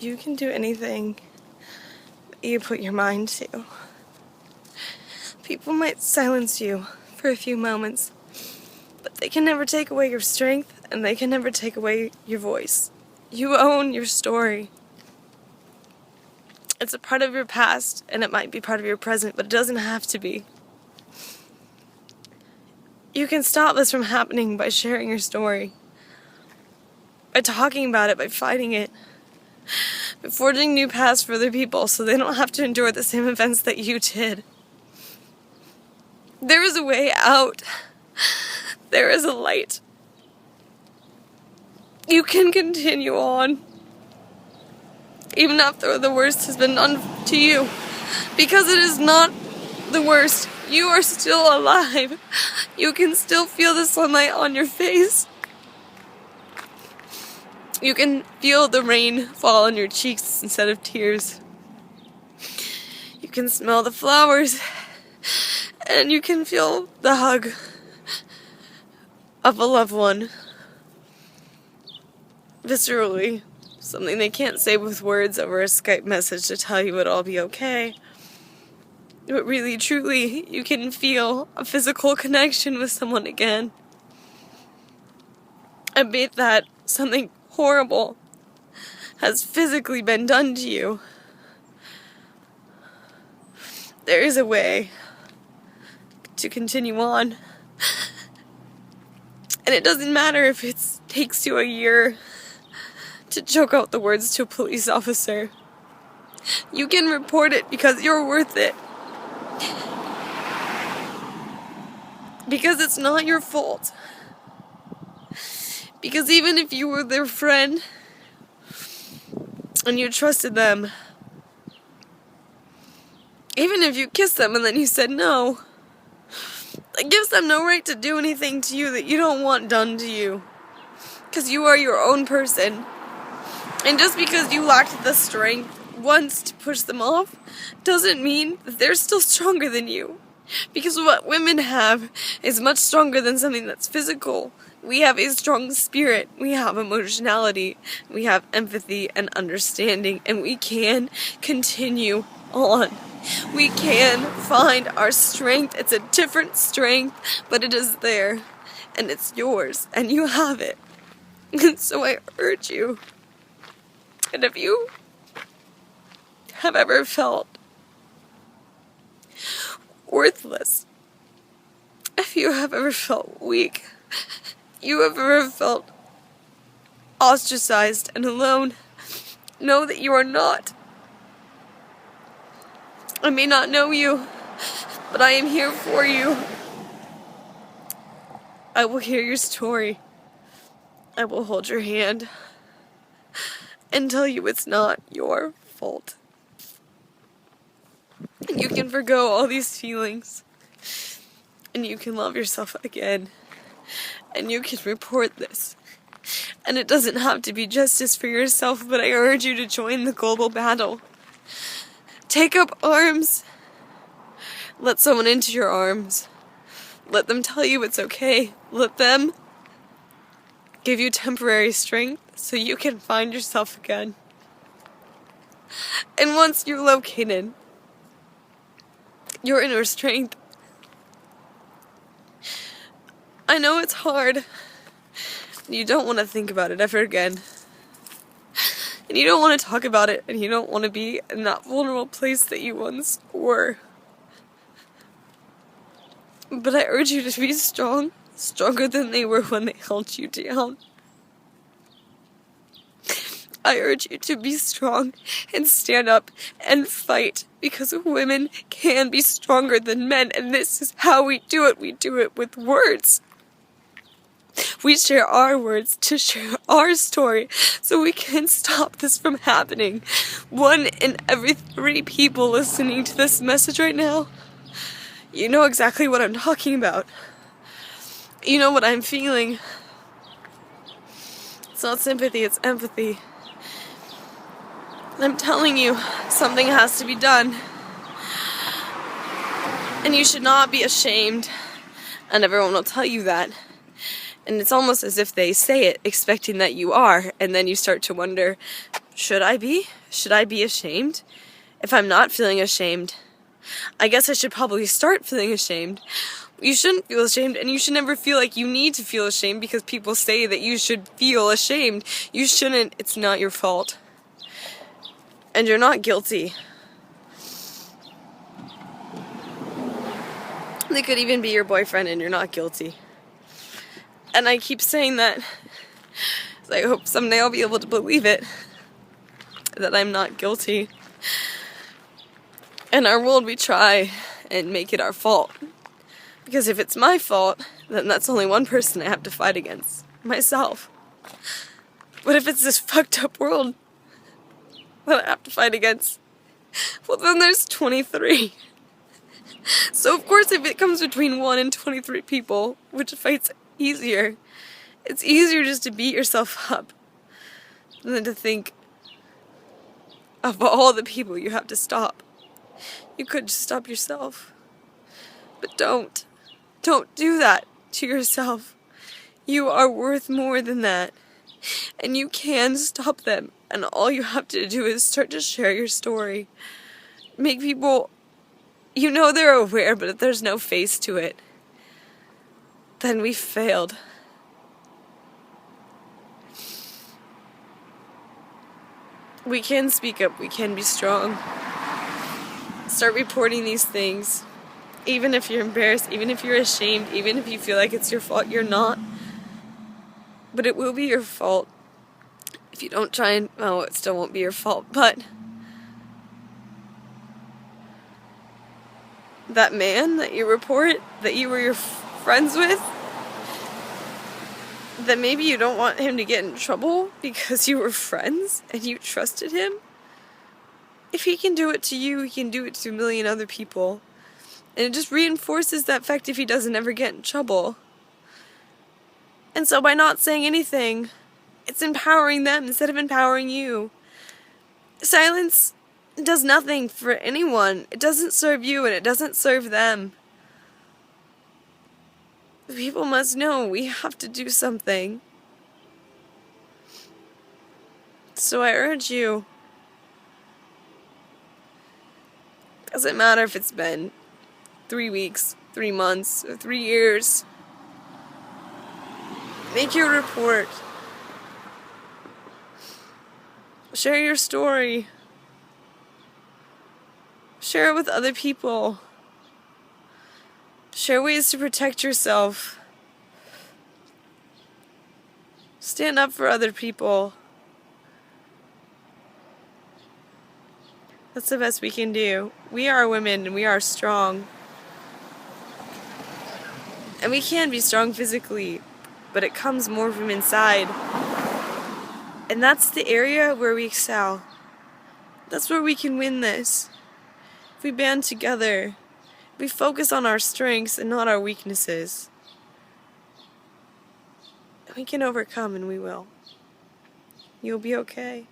You can do anything that you put your mind to. People might silence you for a few moments, but they can never take away your strength, and they can never take away your voice. You own your story. It's a part of your past, and it might be part of your present, but it doesn't have to be. You can stop this from happening by sharing your story, by talking about it, by fighting it, by forging new paths for other people so they don't have to endure the same events that you did. There is a way out. There is a light. You can continue on, even after the worst has been done to you, because it is not the worst. You are still alive. You can still feel the sunlight on your face. You can feel the rain fall on your cheeks instead of tears. You can smell the flowers, and you can feel the hug of a loved one. Viscerally, something they can't say with words over a Skype message to tell you it'll all be okay. But really, truly, you can feel a physical connection with someone again. I bet that something horrible has physically been done to you. There is a way to continue on. And it doesn't matter if it takes you a year to choke out the words to a police officer. You can report it because you're worth it. Because it's not your fault. Because even if you were their friend and you trusted them, even if you kissed them and then you said no, that gives them no right to do anything to you that you don't want done to you. Because you are your own person. And just because you lacked the strength once to push them off doesn't mean that they're still stronger than you. Because what women have is much stronger than something that's physical. We have a strong spirit, we have emotionality, we have empathy and understanding, and we can continue on. We can find our strength. It's a different strength, but it is there, and it's yours, and you have it. And so I urge you, and if you have ever felt worthless, if you have ever felt weak, you have ever felt ostracized and alone, know that you are not. I may not know you, but I am here for you. I will hear your story. I will hold your hand and tell you it's not your fault. And you can forgo all these feelings, and you can love yourself again, and you can report this. And it doesn't have to be justice for yourself, but I urge you to join the global battle. Take up arms. Let someone into your arms. Let them tell you it's okay. Let them give you temporary strength so you can find yourself again. And once you're located, your inner strength, I know it's hard. You don't want to think about it ever again. And you don't want to talk about it, and you don't want to be in that vulnerable place that you once were. But I urge you to be strong, stronger than they were when they held you down. I urge you to be strong and stand up and fight, because women can be stronger than men, and this is how we do it. We do it with words. We share our words to share our story so we can stop this from happening. 1 in every 3 people listening to this message right now, you know exactly what I'm talking about. You know what I'm feeling. It's not sympathy, it's empathy. I'm telling you, something has to be done. And you should not be ashamed. And everyone will tell you that. And it's almost as if they say it expecting that you are. And then you start to wonder, Should I be? Should I be ashamed? If I'm not feeling ashamed, I guess I should probably start feeling ashamed. You shouldn't feel ashamed, and you should never feel like you need to feel ashamed because people say that you should feel ashamed. You shouldn't. It's not your fault. And you're not guilty. They could even be your boyfriend and you're not guilty. And I keep saying that. I hope someday I'll be able to believe it. That I'm not guilty. In our world we try and make it our fault. Because if it's my fault, then that's only one person I have to fight against. Myself. But if it's this fucked up world that I have to fight against, well then there's 23. So of course if it comes between 1 and 23 people, which fight's easier, it's easier just to beat yourself up than to think of all the people you have to stop. You could just stop yourself. But don't. Don't do that to yourself. You are worth more than that. And you can stop them. And all you have to do is start to share your story. Make people, you know they're aware, but if there's no face to it, then we failed. We can speak up. We can be strong. Start reporting these things. Even if you're embarrassed, even if you're ashamed, even if you feel like it's your fault, you're not. But it will be your fault. If you don't try and, oh, it still won't be your fault, but that man that you report, that you were your friends with, that maybe you don't want him to get in trouble because you were friends and you trusted him, if he can do it to you, he can do it to a million other people. And it just reinforces that fact if he doesn't ever get in trouble. And so by not saying anything, it's empowering them instead of empowering you. Silence does nothing for anyone. It doesn't serve you and it doesn't serve them. People must know we have to do something. So I urge you. Doesn't matter if it's been 3 weeks, 3 months, or 3 years. Make your report. Share your story. Share it with other people. Share ways to protect yourself. Stand up for other people. That's the best we can do. We are women and we are strong. And we can be strong physically, but it comes more from inside. And that's the area where we excel. That's where we can win this. If we band together, if we focus on our strengths and not our weaknesses, we can overcome, and we will. You'll be okay.